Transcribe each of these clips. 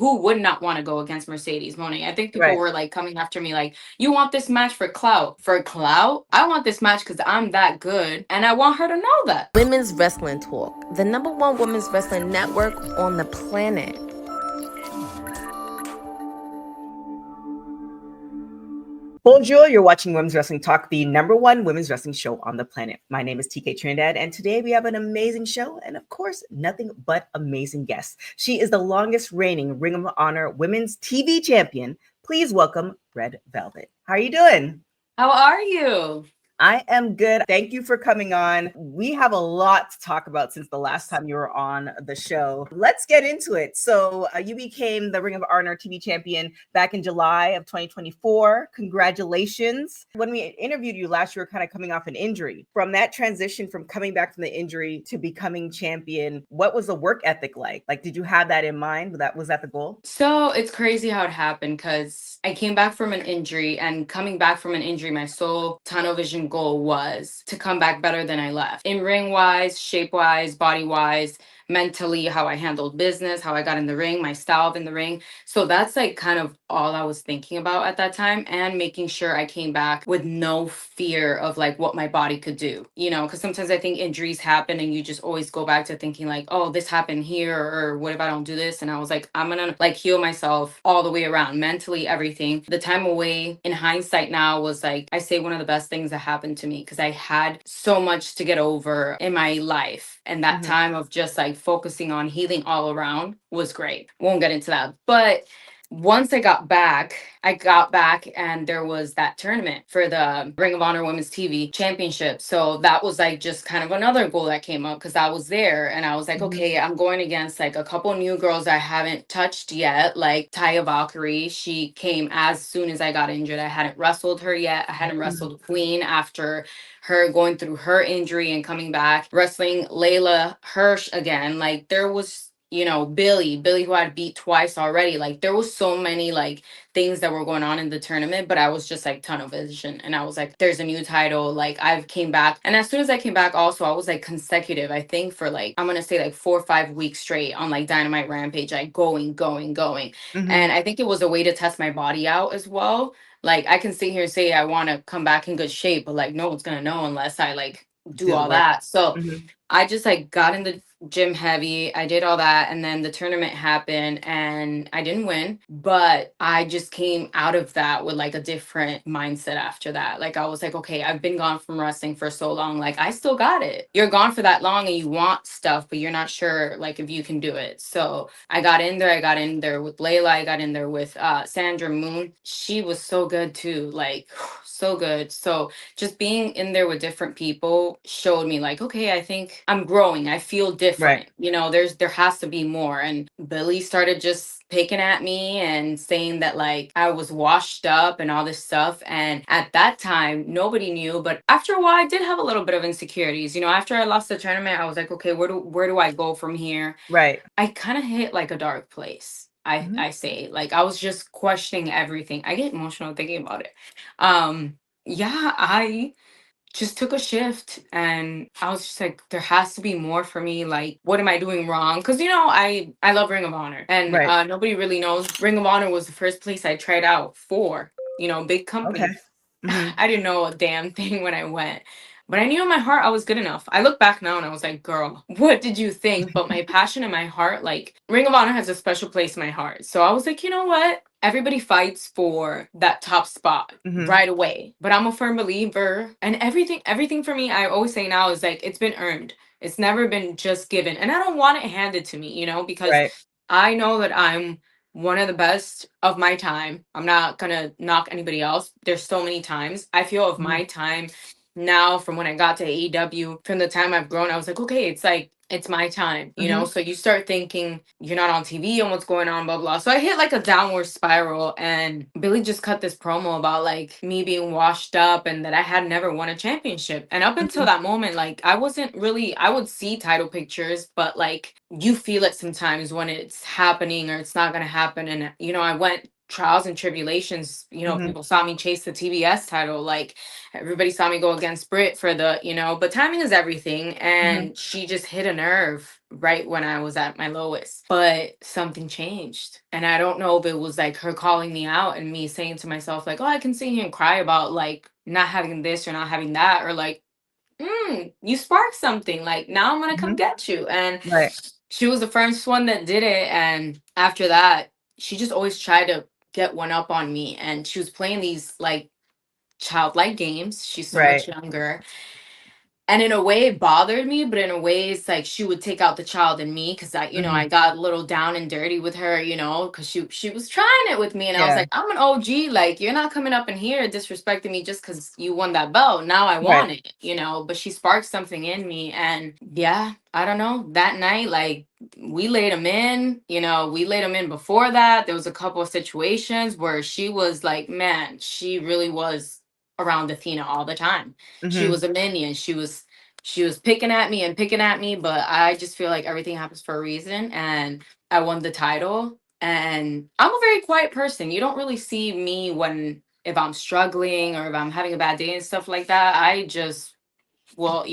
who would not want to go against Mercedes Moné? I think people Right. were like coming after me like, you want this match for clout. For clout? I want this match because I'm that good and I want her to know that. Women's Wrestling Talk, the #1 women's wrestling network on the planet. Bonjour, you're watching Women's Wrestling Talk, the #1 women's wrestling show on the planet. My name is TK Trinidad, and today we have an amazing show and, of course, nothing but amazing guests. She is the longest reigning Ring of Honor Women's TV Champion. Please welcome Red Velvet. How are you doing? How are you? I am good. Thank you for coming on. We have a lot to talk about since the last time you were on the show. Let's get into it. So you became the Ring of Honor TV champion back in July of 2024. Congratulations. When we interviewed you last, you were kind of coming off an injury. From that transition from coming back from the injury to becoming champion, what was the work ethic like? Like, did you have that in mind? Was that the goal? So it's crazy how it happened because I came back from an injury, and coming back from an injury, my sole tunnel vision goal was to come back better than I left. In ring wise, shape wise, body wise, mentally, how I handled business, how I got in the ring, my style in the ring. So that's like kind of all I was thinking about at that time, and making sure I came back with no fear of like what my body could do, you know, because sometimes I think injuries happen and you just always go back to thinking like, oh, this happened here, or what if I don't do this? And I was like, I'm gonna like heal myself all the way around, mentally, everything. The time away in hindsight now was like, I say one of the best things that happened to me, because I had so much to get over in my life, and that time of just like focusing on healing all around was great. Won't get into that, but once I got back and there was that tournament for the Ring of Honor Women's TV Championship. So that was like just kind of another goal that came up, because I was there and I was like, okay, I'm going against like a couple new girls I haven't touched yet, like Taya Valkyrie. She came as soon as I got injured. I hadn't wrestled her yet. I hadn't wrestled Queen after her going through her injury and coming back, wrestling Layla Hirsch again. Like there was, you know, Billy who I'd beat twice already. Like there was so many like things that were going on in the tournament, but I was just like tunnel vision, and I was like, there's a new title. Like I've came back, and as soon as I came back also, I was like consecutive, I think for like, I'm gonna say like 4 or 5 weeks straight on like Dynamite Rampage, like going. And I think it was a way to test my body out as well. Like I can sit here and say I want to come back in good shape, but like no one's gonna know unless I like do all that. So I just like got in the gym heavy. I did all that, and then the tournament happened and I didn't win, but I just came out of that with like a different mindset after that. Like I was like, okay, I've been gone from wrestling for so long. Like I still got it. You're gone for that long and you want stuff, but you're not sure like if you can do it. So I got in there. I got in there with Layla. I got in there with Sandra Moon. She was so good too. Like so good. So just being in there with different people showed me like, okay, I think I'm growing. I feel different. You know, there has to be more. And Billy started just picking at me and saying that like I was washed up and all this stuff. And at that time, nobody knew. But after a while, I did have a little bit of insecurities. You know, after I lost the tournament, I was like, okay, where do I go from here? Right. I kind of hit like a dark place. I say like I was just questioning everything. I get emotional thinking about it. Yeah, I just took a shift and I was just like, there has to be more for me. Like, what am I doing wrong? Because, you know, I love Ring of Honor, and nobody really knows. Ring of Honor was the first place I tried out for, you know, big company. I didn't know a damn thing when I went. But I knew in my heart I was good enough. I look back now and I was like, girl, what did you think? But my passion and my heart, like Ring of Honor has a special place in my heart. So I was like, you know what? Everybody fights for that top spot right away. But I'm a firm believer, and everything for me, I always say now is like, it's been earned. It's never been just given. And I don't want it handed to me, you know, because I know that I'm one of the best of my time. I'm not gonna knock anybody else. There's so many times I feel of my time now, from when I got to AEW, from the time I've grown, I was like, okay, it's like, it's my time, you know? So you start thinking you're not on TV and what's going on, blah, blah. So I hit like a downward spiral, and Billy just cut this promo about like me being washed up and that I had never won a championship. And up until that moment, like I wasn't really, I would see title pictures, but like you feel it sometimes when it's happening or it's not going to happen. And, you know, I went trials and tribulations. You know, people saw me chase the TBS title. Like everybody saw me go against Britt for the, you know, but timing is everything. And she just hit a nerve right when I was at my lowest. But something changed. And I don't know if it was like her calling me out and me saying to myself, like, oh, I can sit here and cry about like not having this or not having that, or like, you sparked something. Like, now I'm gonna come Mhm. get you. And Right. she was the first one that did it. And after that, she just always tried to get one up on me. And she was playing these like childlike games. She's so Right. much younger. And in a way it bothered me, but in a way it's like she would take out the child in me, because I, Mhm. I got a little down and dirty with her, because she was trying it with me, and I was Yeah. like, I'm an OG, like you're not coming up in here disrespecting me just because you won that belt. Now I Right. want it. But she sparked something in me, and yeah, I don't know. That night, like we laid him in, we laid him in before that. There was a couple of situations where she was like, man, she really was around Athena all the time. She Mhm. was a minion. She was picking at me, but I just feel like everything happens for a reason, and I won the title. And I'm a very quiet person. You don't really see me when if I'm struggling or if I'm having a bad day and stuff like that. I just well,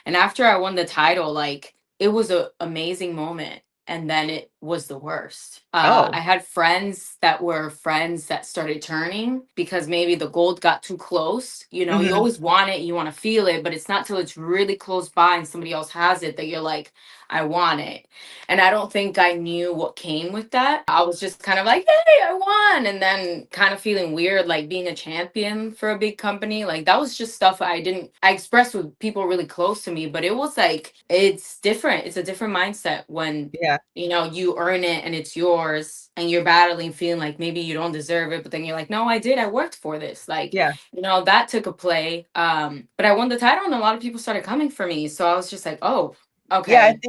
and after I won the title, like it was a amazing moment. And then it was the worst. Oh. I had friends that were friends that started turning because maybe the gold got too close. You Mhm. always want it, you want to feel it, but it's not till it's really close by and somebody else has it that you're like, I want it. And I don't think I knew what came with that. I was just kind of like, hey, I won. And then kind of feeling weird, like being a champion for a big company. Like that was just stuff I expressed with people really close to me, but it was like, it's different. It's a different mindset when, Yeah. you earn it and it's yours and you're battling, feeling like maybe you don't deserve it. But then you're like, no, I did. I worked for this. Like, Yeah. that took a play. But I won the title and a lot of people started coming for me. So I was just like, oh, Yeah, okay.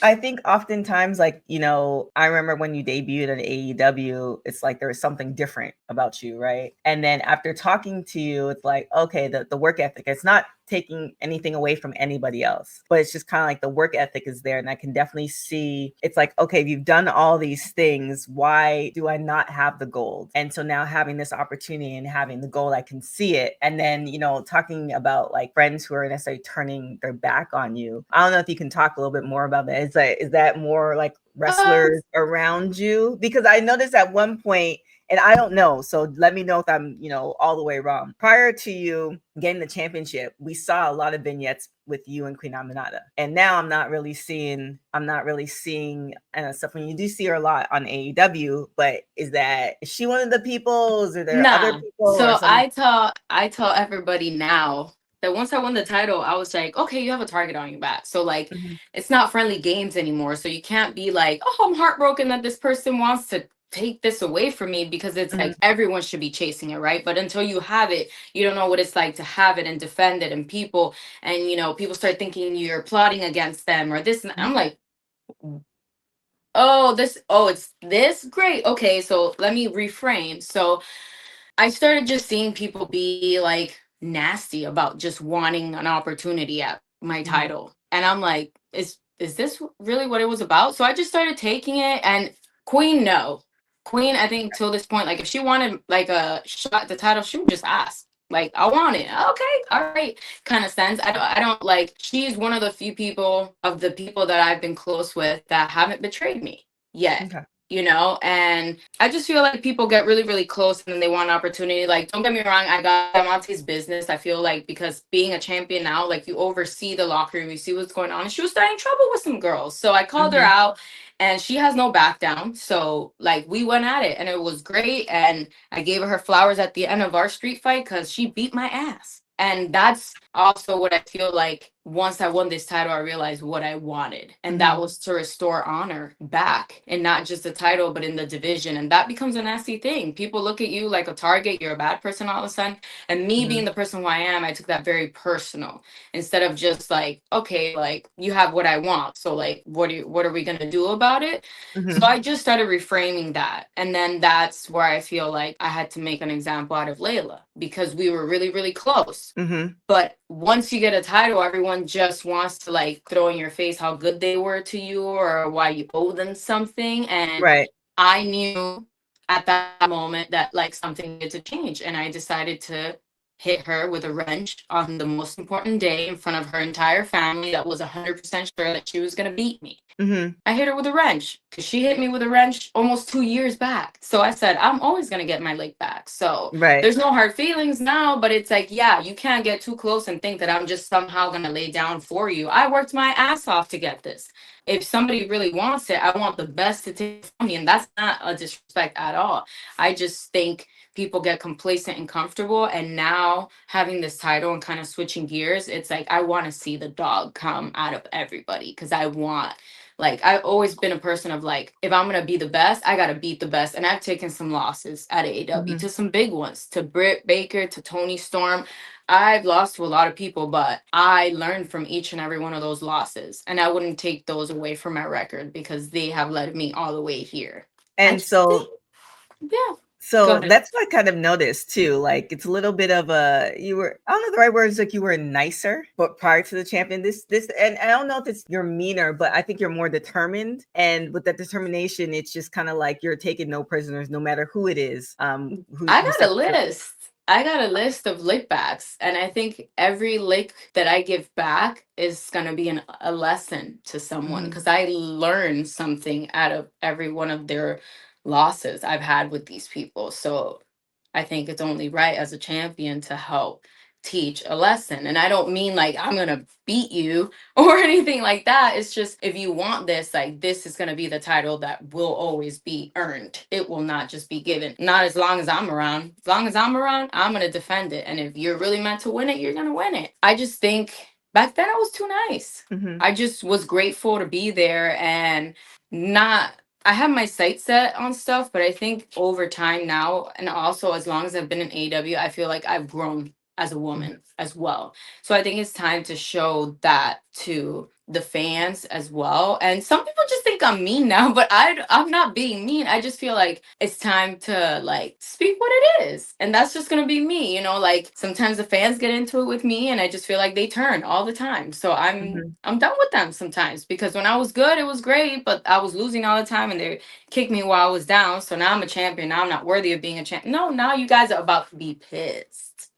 I think oftentimes, like, I remember when you debuted at AEW, it's like there was something different about you, right? And then after talking to you, it's like, okay, the work ethic, it's not taking anything away from anybody else, but it's just kind of like the work ethic is there. And I can definitely see it's like, okay, you've done all these things. Why do I not have the gold? And so now having this opportunity and having the gold, I can see it. And then, talking about like friends who are necessarily turning their back on you. I don't know if you can talk a little bit more about that. Is that more like Uh, wrestlers around you? Because I noticed at one point, and I don't know, so let me know if I'm, all the way wrong. Prior to you getting the championship, we saw a lot of vignettes with you and Queen Aminata. And now I'm not really seeing stuff. When you do see her a lot on AEW, but is she one of the people? Is there other nah. people or So some? I tell everybody now that once I won the title, I was like, okay, you have a target on your back. So like Mhm. it's not friendly games anymore. So you can't be like, oh, I'm heartbroken that this person wants to take this away from me, because it's Mhm. like everyone should be chasing it, right? But until you have it, you don't know what it's like to have it and defend it. And people start thinking you're plotting against them or this. And Mhm. I'm like, oh, it's this great. Okay, so let me reframe. So I started just seeing people be like nasty about just wanting an opportunity at my Mhm. title. And I'm like, is this really what it was about? So I just started taking it. And Queen, no. Queen, I think till this point, like if she wanted like a shot at the title, she would just ask. Like, I want it. Okay, all right, kind of sense. I don't like, she's one of the few people of the people that I've been close with that haven't betrayed me yet. Okay. And I just feel like people get really, really close and then they want an opportunity. Like, don't get me wrong, I got Monte's business. I feel like because being a champion now, like you oversee the locker room, you see what's going on. And she was starting trouble with some girls. So I called her Mhm. out and she has no back down. So like we went at it and it was great. And I gave her flowers at the end of our street fight because she beat my ass. And that's also what I feel like once I won this title, I realized what I wanted. And that Mhm. was to restore honor back, and not just the title, but in the division. And that becomes a nasty thing. People look at you like a target, you're a bad person all of a sudden. And me being Mhm. the person who I am, I took that very personal instead of just like, okay, like you have what I want. So like what are we gonna do about it? So Mhm. I just started reframing that. And then that's where I feel like I had to make an example out of Layla because we were really, really close. Mhm. But once you get a title, everyone just wants to like throw in your face how good they were to you or why you owe them something. And Right. I knew at that moment that like something needed to change. And I decided to hit her with a wrench on the most important day in front of her entire family that was 100% sure that she was going to beat me. I hit her with a wrench because she hit me with a wrench almost 2 years back. So I said, I'm always going to get my leg back. So there's no hard feelings now, but it's like, yeah, you can't get too close and think that I'm just somehow going to lay down for you. I worked my ass off to get this. If somebody really wants it, I want the best to take from me. And that's not a disrespect at all. I just think people get complacent and comfortable, and now having this title and kind of switching gears, it's like I want to see the dog come out of everybody, because I want, like, I've always been a person of like, if I'm gonna be the best, I gotta beat the best. And I've taken some losses at AEW to some big ones, to Britt Baker, to Tony Storm. I've lost to a lot of people, but I learned from each and every one of those losses, and I wouldn't take those away from my record because they have led me all the way here. And so yeah. So that's what I kind of noticed too. Like, it's a little bit of a, you were, I don't know the right words, like you were nicer, but prior to the champion, and I don't know if it's you're meaner, but I think you're more determined. And with that determination, it's just kind of like you're taking no prisoners, no matter who it is. I got a list. I got a list of lick backs, and I think every lick that I give back is going to be a lesson to someone, because I learned something out of every one of their losses I've had with these people. So I think it's only right as a champion to help teach a lesson. And I don't mean like I'm gonna beat you or anything like that. It's just, if you want this, like, this is gonna be the title that will always be earned. It will not just be given. Not as long as I'm around. As long as I'm around, I'm gonna defend it. And if you're really meant to win it, you're gonna win it. I just think back then I was too nice. I just was grateful to be there, and not, I have my sights set on stuff, but I think over time now, and also as long as I've been in AEW, I feel like I've grown as a woman as well. So I think it's time to show that to the fans as well. And some people just think I'm mean now, but I'm not being mean. I just feel like it's time to like speak what it is. And that's just gonna be me, you know, like sometimes the fans get into it with me, and I just feel like they turn all the time. So I'm done with them sometimes, because when I was good, it was great, but I was losing all the time and they kicked me while I was down. So now I'm a champion. Now I'm not worthy of being a champion. No, now you guys are about to be pissed.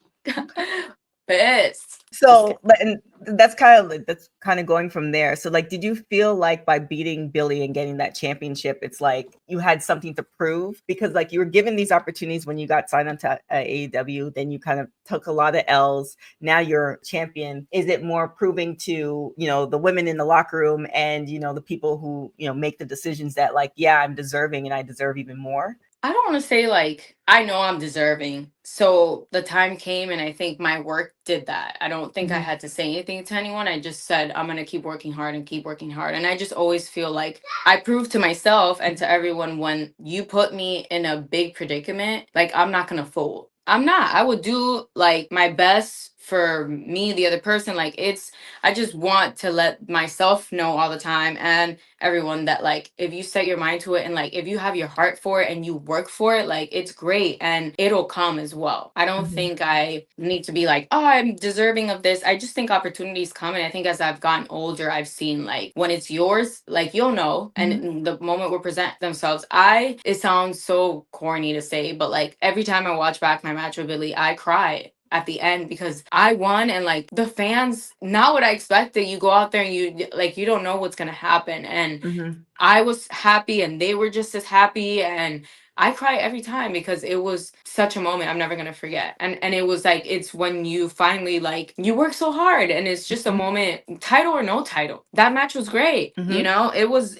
Pissed. So, and that's kind of going from there. So, like, did you feel like by beating Billy and getting that championship, it's like you had something to prove? Because like you were given these opportunities when you got signed onto AEW, then you kind of took a lot of L's. Now you're champion. Is it more proving to, you know, the women in the locker room and, you know, the people who, you know, make the decisions that like, yeah, I'm deserving and I deserve even more? I don't want to say like, I know I'm deserving. So the time came, and I think my work did that. I don't think I had to say anything to anyone. I just said, I'm going to keep working hard and keep working hard. And I just always feel like I proved to myself and to everyone, when you put me in a big predicament, like, I'm not going to fold. I'm not. I would do like my best for me, the other person. Like, it's, I just want to let myself know all the time, and everyone, that like, if you set your mind to it, and like if you have your heart for it and you work for it, like, it's great and it'll come as well. I don't think I need to be like, oh, I'm deserving of this. I just think opportunities come, and I think as I've gotten older, I've seen like when it's yours, like, you'll know. And the moment will present themselves. It sounds so corny to say, but like every time I watch back my match with Billy, I cry at the end, because I won, and like the fans, not what I expected. You go out there and you don't know what's gonna happen, and I was happy and they were just as happy, and I cry every time because it was such a moment I'm never gonna forget. And it was like, it's when you finally, like, you work so hard, and it's just a moment, title or no title. That match was great. You know, it was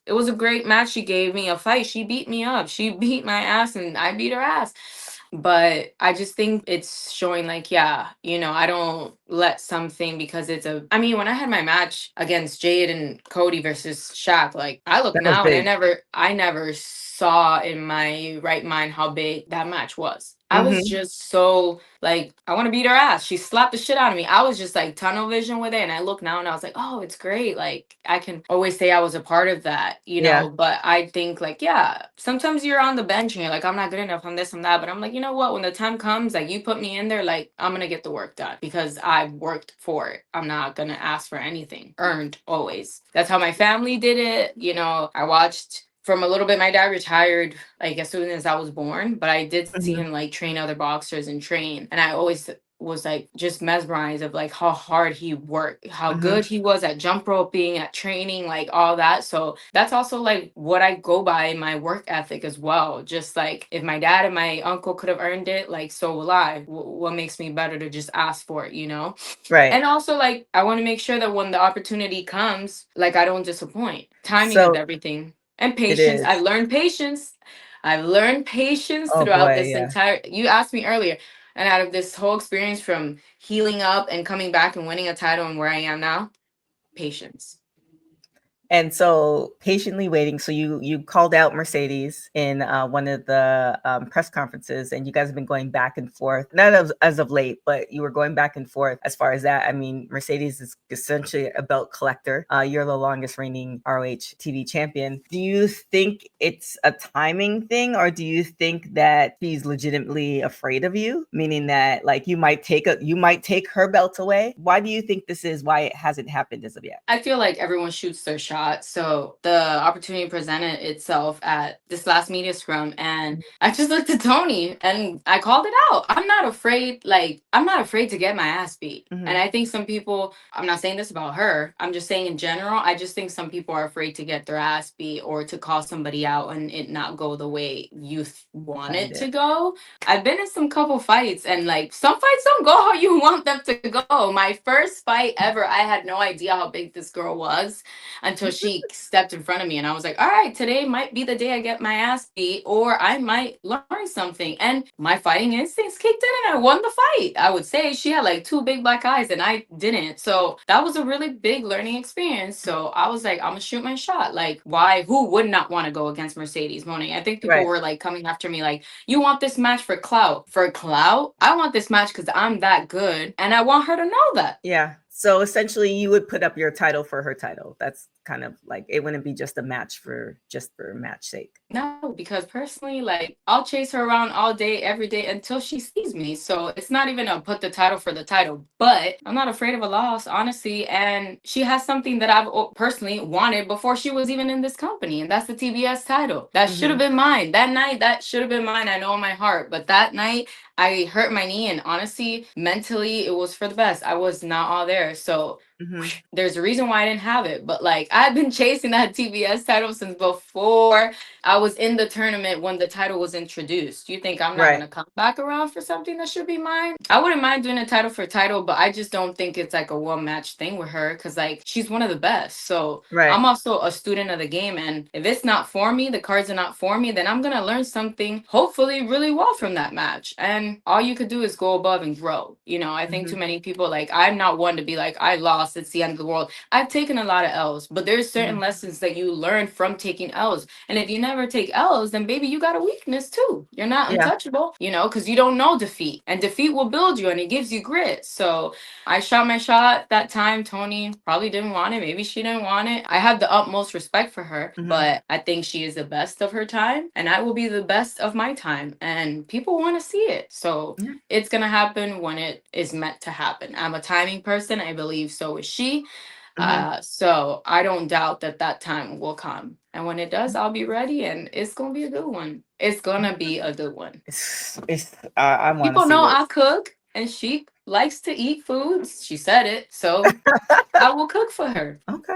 a great match. She gave me a fight. She beat me up. She beat my ass, and I beat her ass. But I just think it's showing like, yeah, you know, I don't let something, because it's I mean, when I had my match against Jade and Cody versus Shaq, like, I look now and I never saw in my right mind how big that match was. I was just so like, I want to beat her ass. She slapped the shit out of me. I was just like tunnel vision with it. And I look now and I was like, oh, it's great. Like, I can always say I was a part of that, you know, but I think like, yeah, sometimes you're on the bench and you're like, I'm not good enough on this and that. But I'm like, you know what? When the time comes, like, you put me in there, like, I'm going to get the work done because I've worked for it. I'm not going to ask for anything. Earned always. That's how my family did it. You know, I watched from a little bit, my dad retired like as soon as I was born, but I did see Mhm. him like train other boxers and train. And I always was like just mesmerized of like how hard he worked, how Mhm. good he was at jump roping, at training, like all that. So that's also like what I go by in my work ethic as well. Just like if my dad and my uncle could have earned it, like so will I. What makes me better to just ask for it, you know? Right. And also, like, I want to make sure that when the opportunity comes, like, I don't disappoint. Timing is So everything. And it patience. is. I've learned patience. I've learned patience Oh throughout boy, this yeah. entire. You asked me earlier, and out of this whole experience from healing up and coming back and winning a title and where I am now, patience. And so patiently waiting. So you called out Mercedes in one of the press conferences, and you guys have been going back and forth. Not as of late, but you were going back and forth as far as that. I mean, Mercedes is essentially a belt collector. You're the longest reigning ROH TV champion. Do you think it's a timing thing, or do you think that she's legitimately afraid of you? Meaning that like you might take her belt away. Why do you think this is? Why it hasn't happened as of yet? I feel like everyone shoots their shot. So the opportunity presented itself at this last media scrum. And I just looked at Tony and I called it out. I'm not afraid, like, I'm not afraid to get my ass beat. And Mhm. I think some people, I'm not saying this about her, I'm just saying in general, I just think some people are afraid to get their ass beat or to call somebody out and it not go the way you want Planned it to it. go. I've been in some couple fights and like some fights don't go how you want them to go. My first fight ever, I had no idea how big this girl was until she stepped in front of me and I was like, all right, today might be the day I get my ass beat or I might learn something. And my fighting instincts kicked in and I won the fight. I would say she had like two big black eyes and I didn't. So that was a really big learning experience. So I was like, I'm gonna shoot my shot. Like, why? Who would not want to go against Mercedes Moné? I think people Right. were like coming after me like, you want this match for clout. For clout? I want this match because I'm that good and I want her to know that. Yeah. So essentially you would put up your title for her title. That's kind of like it wouldn't be just a match for match sake. No, because personally, like I'll chase her around all day, every day until she sees me. So it's not even a put the title for the title, but I'm not afraid of a loss, honestly. And she has something that I've personally wanted before she was even in this company, and that's the TBS title. That should have Mhm. been mine. That night, that should have been mine. I know in my heart, but that night I hurt my knee, and honestly, mentally, it was for the best. I was not all there. So Mhm. there's a reason why I didn't have it. But like I've been chasing that TBS title since before I was in the tournament when the title was introduced. You think I'm not Right. gonna come back around for something that should be mine? I wouldn't mind doing a title for title, but I just don't think it's like a one match thing with her because like she's one of the best. So Right. I'm also a student of the game, and if it's not for me, the cards are not for me, then I'm gonna learn something hopefully really well from that match. And all you could do is go above and grow. You know, I think too Mhm. many people like I'm not one to be like I lost, it's the end of the world. I've taken a lot of L's, but there's certain Mhm. lessons that you learn from taking L's. And if you never take L's, then baby, you got a weakness too. You're not Yeah. untouchable, you know, because you don't know defeat. And defeat will build you and it gives you grit. So I shot my shot that time. Tony probably didn't want it. Maybe she didn't want it. I have the utmost respect for her, Mhm. but I think she is the best of her time and I will be the best of my time. And people want to see it. So Yeah. it's going to happen when it is meant to happen. I'm a timing person. I believe so is she. Mhm. So I don't doubt that that time will come. And when it does, I'll be ready and it's going to be a good one. It's going to be a good one. It's I want to People see know this. I cook and she likes to eat foods. She said it. So I will cook for her. Okay.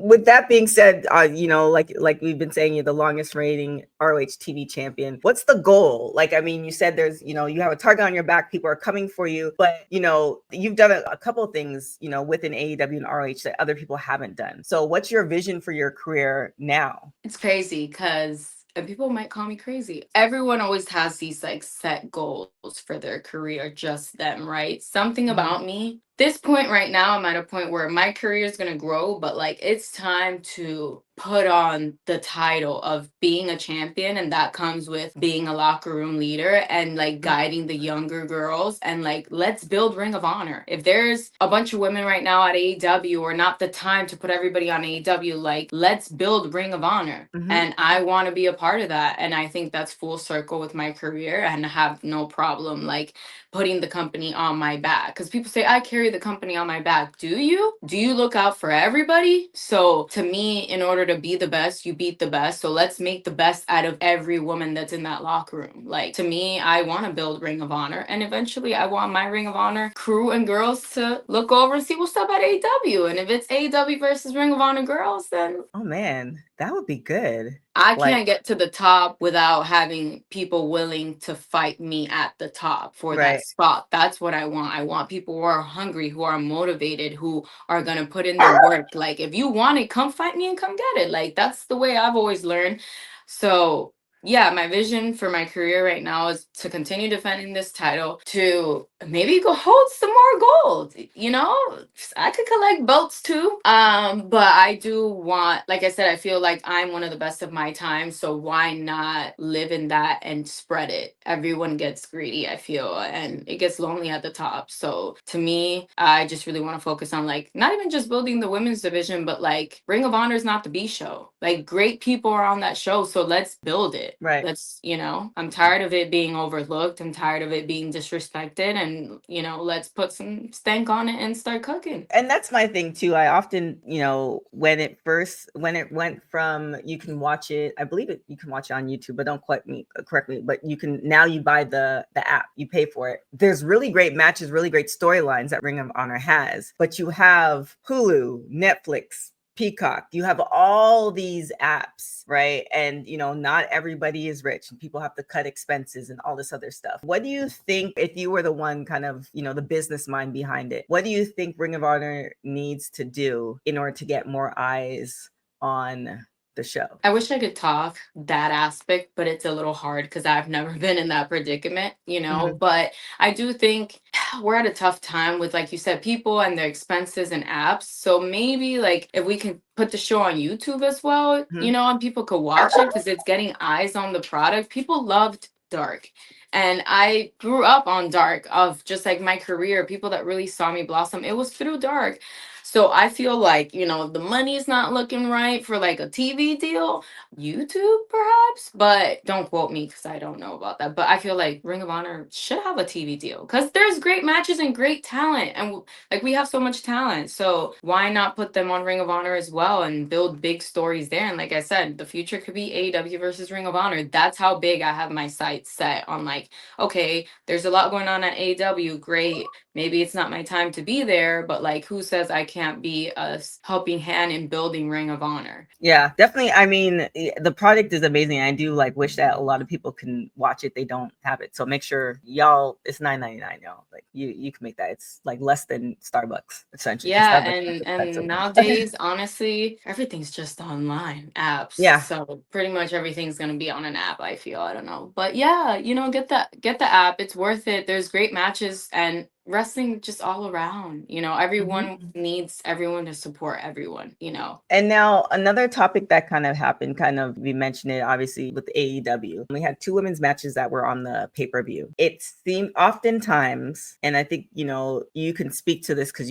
With that being said, like we've been saying, you're the longest reigning ROH TV champion. What's the goal? Like, I mean, you said there's, you have a target on your back. People are coming for you, but you've done a couple of things, within AEW and ROH that other people haven't done. So, what's your vision for your career now? It's crazy because and people might call me crazy. Everyone always has these like set goals for their career, just them, right? Something Mhm. about me. This point right now, I'm at a point where my career is going to grow, but like it's time to put on the title of being a champion. And that comes with being a locker room leader and like guiding the younger girls. And like, let's build Ring of Honor. If there's a bunch of women right now at AEW or not the time to put everybody on AEW, like, let's build Ring of Honor. Mhm. And I want to be a part of that. And I think that's full circle with my career and I have no problem like putting the company on my back. Because people say, I carry the company on my back. Do you? Do you look out for everybody? So to me, in order to be the best, you beat the best. So let's make the best out of every woman that's in that locker room. Like, to me, I want to build Ring of Honor. And eventually I want my Ring of Honor crew and girls to look over and see what's up at AEW. And if it's AEW versus Ring of Honor girls, then oh man, that would be good. I Like, can't get to the top without having people willing to fight me at the top for that right. spot. That's what I want. I want people who are hungry, who are motivated, who are going to put in the work. Like, if you want it, come fight me and come get it. Like, that's the way I've always learned. So, yeah, my vision for my career right now is to continue defending this title, to maybe go hold some more gold. You know, I could collect belts too. But I do want, like I said, I feel like I'm one of the best of my time. So why not live in that and spread it? Everyone gets greedy, I feel, and it gets lonely at the top. So to me, I just really want to focus on, like, not even just building the women's division, but like Ring of Honor is not the B show. Like, great people are on that show. So let's build it. Right. Let's, I'm tired of it being overlooked. I'm tired of it being disrespected. And, let's put some stank on it and start cooking. And that's my thing too. I often, when it went from, you can watch it, I believe you can watch it on YouTube, but don't quote me correctly, but now you buy the app, you pay for it. There's really great matches, really great storylines that Ring of Honor has, but you have Hulu, Netflix, Peacock, you have all these apps, right? And, not everybody is rich and people have to cut expenses and all this other stuff. What do you think, if you were the one kind of, the business mind behind it, what do you think Ring of Honor needs to do in order to get more eyes on the show? I wish I could talk that aspect, but it's a little hard because I've never been in that predicament, but I do think we're at a tough time with, like you said, people and their expenses and apps. So maybe, like, if we can put the show on YouTube as well, and people could watch it because it's getting eyes on the product. People loved Dark. And I grew up on Dark, of just like my career, people that really saw me blossom. It was through Dark. So I feel like, the money's not looking right for like a TV deal, YouTube perhaps, but don't quote me because I don't know about that. But I feel like Ring of Honor should have a TV deal because there's great matches and great talent. And like, we have so much talent. So why not put them on Ring of Honor as well and build big stories there? And like I said, the future could be AEW versus Ring of Honor. That's how big I have my sights set on, like, okay, there's a lot going on at AEW. Great. Maybe it's not my time to be there, but like, who says I can't be a helping hand in building Ring of Honor? Yeah, definitely. I mean, the product is amazing. I do wish that a lot of people can watch it. They don't have it. So make sure y'all, it's $9.99 y'all. Like, you can make that. It's like less than Starbucks, essentially. Yeah, Starbucks, and nowadays, honestly, everything's just online apps. Yeah. So pretty much everything's gonna be on an app, I feel. I don't know. But yeah, get the app. It's worth it. There's great matches and wrestling just all around. Everyone needs everyone to support everyone, And now another topic that kind of happened, we mentioned it obviously with AEW. We had 2 women's matches that were on the pay-per-view. It seemed oftentimes, and I think, you can speak to this because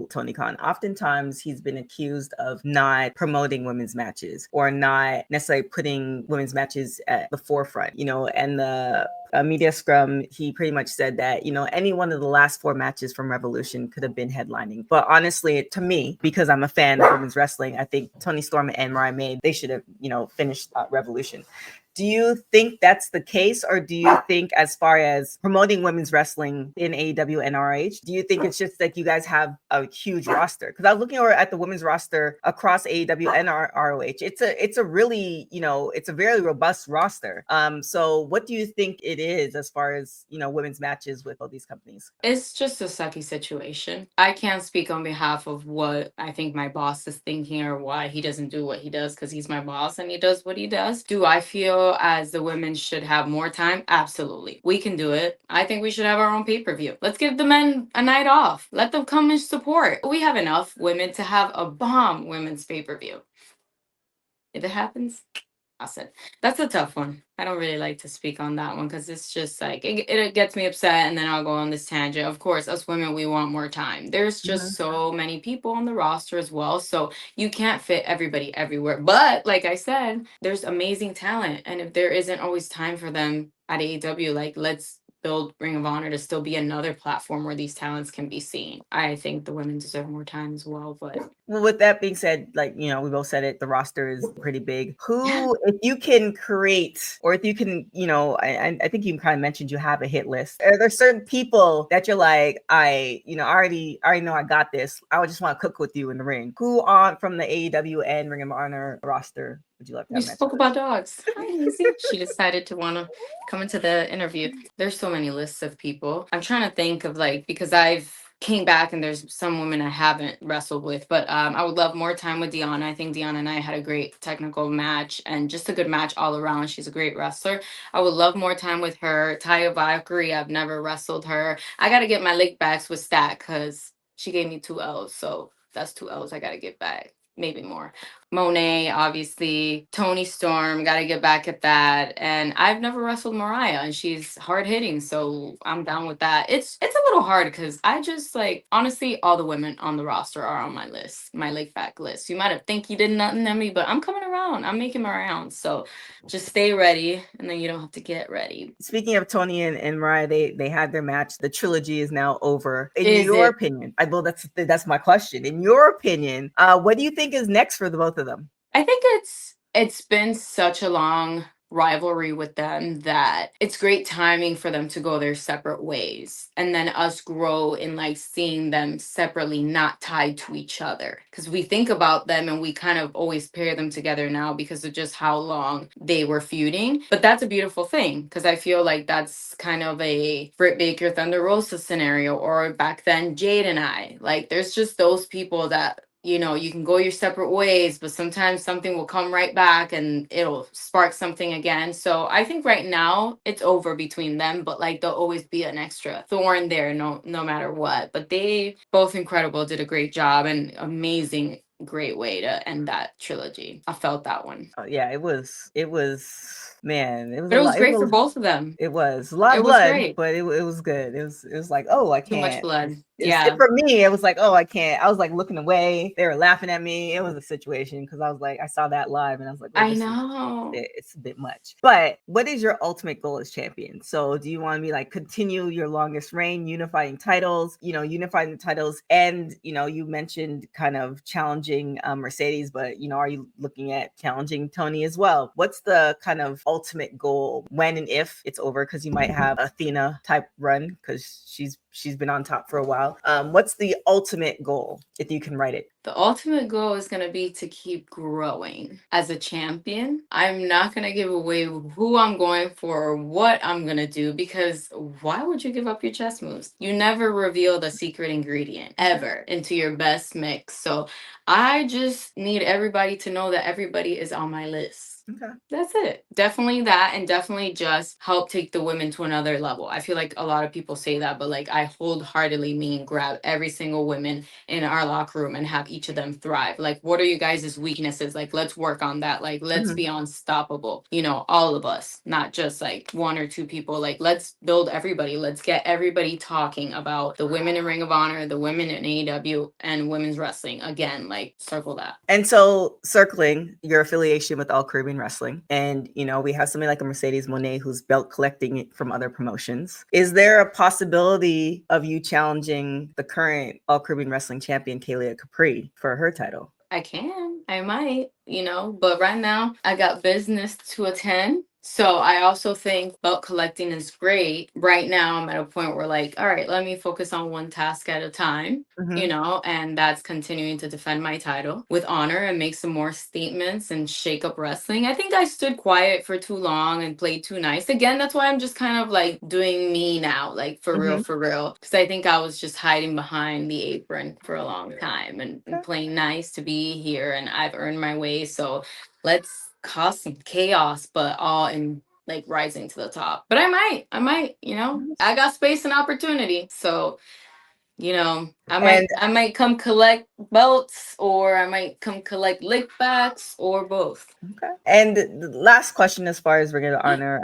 Tony Khan, oftentimes he's been accused of not promoting women's matches or not necessarily putting women's matches at the forefront, and the media scrum, he pretty much said that, any one of the last 4 matches from Revolution could have been headlining. But honestly, to me, because I'm a fan of women's wrestling, I think Tony Storm and Mariah May, they should have, finished Revolution. Do you think that's the case? Or do you think, as far as promoting women's wrestling in AEW and ROH, do you think it's just like you guys have a huge roster? Because I was looking over at the women's roster across AEW and ROH. It's a really, it's a very robust roster. So what do you think it is as far as, women's matches with all these companies? It's just a sucky situation. I can't speak on behalf of what I think my boss is thinking or why he doesn't do what he does, because he's my boss and he does what he does. Do I feel as the women should have more time? Absolutely. We can do it. I think we should have our own pay-per-view. Let's give the men a night off. Let them come and support. We have enough women to have a bomb women's pay-per-view. If it happens, awesome. That's a tough one. I don't really like to speak on that one because it's just like, it gets me upset and then I'll go on this tangent. Of course, us women, we want more time. There's just so many people on the roster as well. So you can't fit everybody everywhere. But like I said, there's amazing talent. And if there isn't always time for them at AEW, like, let's build Ring of Honor to still be another platform where these talents can be seen. I think the women deserve more time as well. But well, with that being said, like, you know, we both said it, the roster is pretty big. Who, if you can create, or if you can, you know, I think you kind of mentioned you have a hit list. Are there certain people that you're like, I already know I got this. I would just want to cook with you in the ring. Who on from the AEW and Ring of Honor roster would you love to we have matches spoke with? about dogs. Hi, Easy. She decided to want to come into the interview. There's so many lists of people. I'm trying to think of like, because I've came back and there's some women I haven't wrestled with, but I would love more time with Deanna. I think Deanna and I had a great technical match and just a good match all around. She's a great wrestler. I would love more time with her. Taya Valkyrie, I've never wrestled her. I got to get my lick backs with Stat because she gave me 2 L's. So that's 2 L's I got to get back. Maybe more. Mone, obviously, Tony Storm, got to get back at that. And I've never wrestled Mariah, and she's hard hitting, so I'm down with that. It's a little hard because I just like, honestly, all the women on the roster are on my list, my lake back list. You might have think you did nothing to me, but I'm coming around. I'm making my rounds. So just stay ready, and then you don't have to get ready. Speaking of Tony and Mariah, they had their match. The trilogy is now over. In Is your it? opinion, well, that's my question. In your opinion, what do you think is next for the both of them? I think it's been such a long rivalry with them that it's great timing for them to go their separate ways and then us grow in like seeing them separately, not tied to each other, because we think about them and we kind of always pair them together now because of just how long they were feuding. But that's a beautiful thing because I feel like that's kind of a Britt Baker Thunder Rosa scenario, or back then Jade and I, like there's just those people that, you know, you can go your separate ways, but sometimes something will come right back and it'll spark something again. So I think right now it's over between them, but like there'll always be an extra thorn there, no matter what. But they both incredible, did a great job, and amazing, great way to end that trilogy. I felt that one. Yeah, it was man, it was But a it was lot. great for both of them. It was a lot It of was blood, great. but it was good. It was like, oh, I Too much can't. blood. It, Yeah. for me, it was like, oh, I can't. I was like looking away. They were laughing at me. It was a situation because I was like, I saw that live and I was like, oh, I know. it's a bit much. But what is your ultimate goal as champion? So do you want to be like continue your longest reign, unifying titles, unifying the titles? And, you mentioned kind of challenging Mercedes, but, are you looking at challenging Tony as well? What's the kind of ultimate goal when and if it's over? Because you might have Athena type run because she's been on top for a while. What's the ultimate goal if you can write it? The ultimate goal is going to be to keep growing as a champion. I'm not going to give away who I'm going for or what I'm going to do, because why would you give up your chess moves? You never reveal the secret ingredient ever into your best mix. So I just need everybody to know that everybody is on my list. Okay. That's it. Definitely that, and definitely just help take the women to another level. I feel like a lot of people say that, but like I wholeheartedly mean grab every single woman in our locker room and have each of them thrive. Like, what are you guys' weaknesses? Like, let's work on that. Like, let's be unstoppable. All of us, not just like one or two people. Like, let's build everybody. Let's get everybody talking about the women in Ring of Honor, the women in AEW, and women's wrestling. Again, like, circle that. And so circling your affiliation with All Caribbean Wrestling, and we have somebody like a Mercedes Moné who's belt collecting it from other promotions. Is there a possibility of you challenging the current All Caribbean Wrestling champion Kalia Capri for her title? I might, but right now I got business to attend. So I also think belt collecting is great. Right now I'm at a point where like, all right, let me focus on one task at a time, and that's continuing to defend my title with honor and make some more statements and shake up wrestling. I think I stood quiet for too long and played too nice. Again, that's why I'm just kind of like doing me now, like for real, because I think I was just hiding behind the apron for a long time and playing nice to be here, and I've earned my way. So let's cause some chaos, but all in like rising to the top. But I might, I got space and opportunity. So, I might come collect belts, or I might come collect lick backs, or both. Okay. And the last question, as far as Ring of Honor,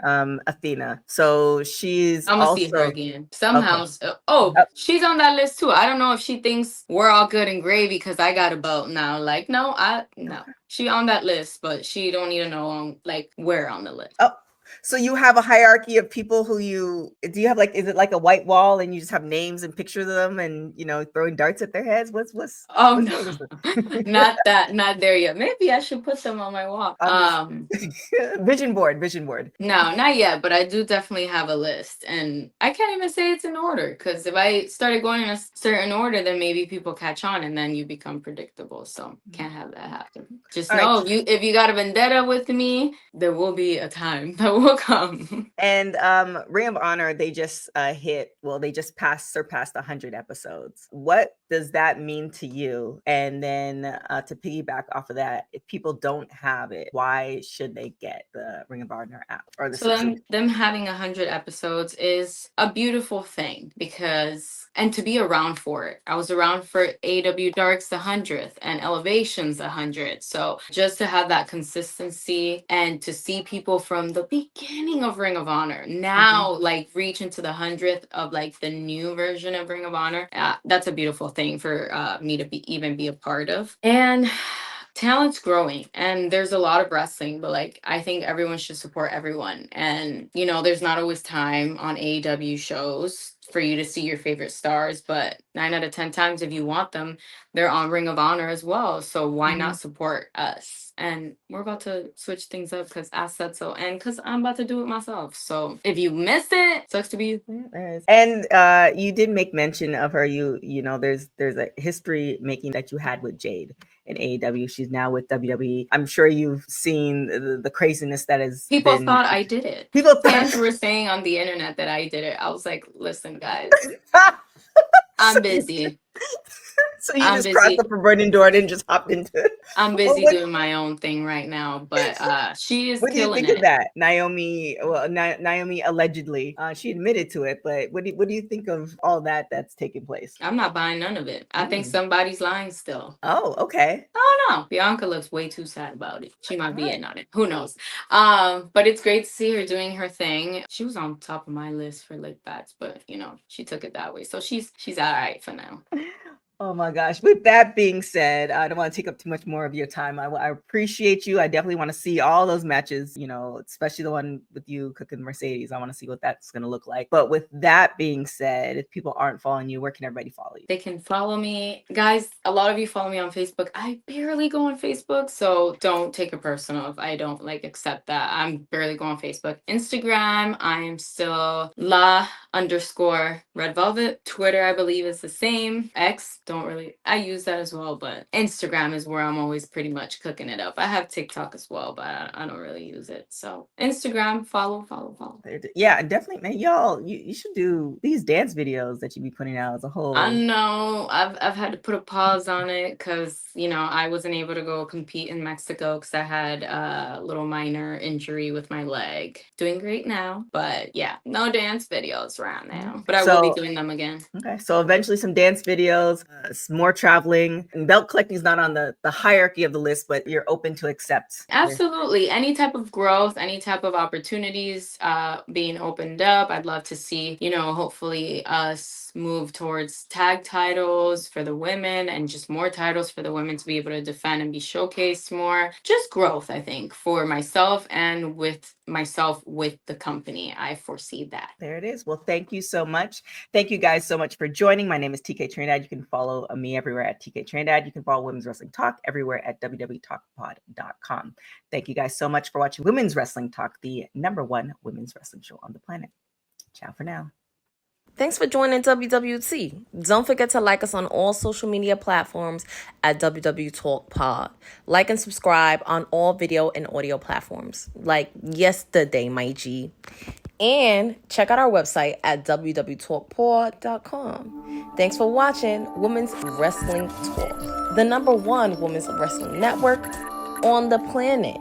Athena. So she's I'm gonna also see her again somehow. Okay. She's on that list too. I don't know if she thinks we're all good and gravy because I got a belt now. Like, no. She on that list, but she don't need to know like where on the list. Oh, So you have a hierarchy of people who do you have like, is it like a white wall and you just have names and pictures of them and, throwing darts at their heads? Oh what's no, going on? not that, not there yet. Maybe I should put them on my wall. Vision board. No, not yet, but I do definitely have a list. And I can't even say it's in order because if I started going in a certain order, then maybe people catch on and then you become predictable. So can't have that happen. Just All know right. if you got a vendetta with me, there will be a time that will come. And Ring of Honor, they just they just surpassed 100 episodes. What does that mean to you? And then to piggyback off of that, if people don't have it, why should they get the Ring of Honor app or the So them having 100 episodes is a beautiful thing and to be around for it. I was around for AW Dark's 100th and Elevation's 100. So just to have that consistency and to see people from the beginning of Ring of Honor now like reach into the 100th of like the new version of Ring of Honor, that's a beautiful thing for me to even be a part of. And talent's growing and there's a lot of wrestling, but like I think everyone should support everyone. And there's not always time on AEW shows for you to see your favorite stars, but 9 out of 10 times if you want them, they're on Ring of Honor as well. So why not support us? And we're about to switch things up because I said so, and because I'm about to do it myself. So if you missed it, sucks to be you. And you did make mention of her. There's a history making that you had with Jade in AEW. She's now with WWE. I'm sure you've seen the craziness that is. People thought I did it. Fans were saying on the internet that I did it. I was like, listen, guys, I'm busy. So you just crossed the forbidden door and just hopped into it. I'm busy doing my own thing right now, but she is. What do you killing think of that, Naomi? Well, Naomi allegedly, she admitted to it, but what do you think of all that's taking place? I'm not buying none of it. I think somebody's lying still. Oh, okay. I don't know. Bianca looks way too sad about it. She might be in on it. Who knows? But it's great to see her doing her thing. She was on top of my list for lick bats, but she took it that way, so she's all right for now. Oh my gosh. With that being said, I don't want to take up too much more of your time. I appreciate you. I definitely want to see all those matches, especially the one with you cooking Mercedes. I want to see what that's going to look like. But with that being said, if people aren't following you, where can everybody follow you? They can follow me. Guys, a lot of you follow me on Facebook. I barely go on Facebook, so don't take it personal if I don't accept that. I'm barely go on Facebook. Instagram, I'm still _Red Velvet. Twitter, I believe, is the same. X, I use that as well, but Instagram is where I'm always pretty much cooking it up. I have TikTok as well, but I don't really use it. So Instagram, follow. Yeah, definitely, man. Y'all, you should do these dance videos that you be putting out as a whole. I know. I've had to put a pause on it because I wasn't able to go compete in Mexico because I had a little minor injury with my leg. Doing great now, but yeah, no dance videos right now. But I will be doing them again. Okay, so eventually some dance videos. More traveling, and belt collecting is not on the hierarchy of the list, but you're open to accept. Absolutely. Any type of growth, any type of opportunities being opened up. I'd love to see, hopefully us move towards tag titles for the women and just more titles for the women to be able to defend and be showcased more. Just growth, I think, for myself and with the company. I foresee that. There it is. Well, thank you so much. Thank you guys so much for joining. My name is TK Trinidad. You can follow me everywhere at TK Trinidad. You can follow Women's Wrestling Talk everywhere at www.talkpod.com. Thank you guys so much for watching Women's Wrestling Talk, the #1 women's wrestling show on the planet. Ciao for now. Thanks for joining WWT. Don't forget to like us on all social media platforms at WW Talk Pod. Like and subscribe on all video and audio platforms like yesterday, my G. And check out our website at www.talkpod.com. Thanks for watching Women's Wrestling Talk, the #1 women's wrestling network on the planet.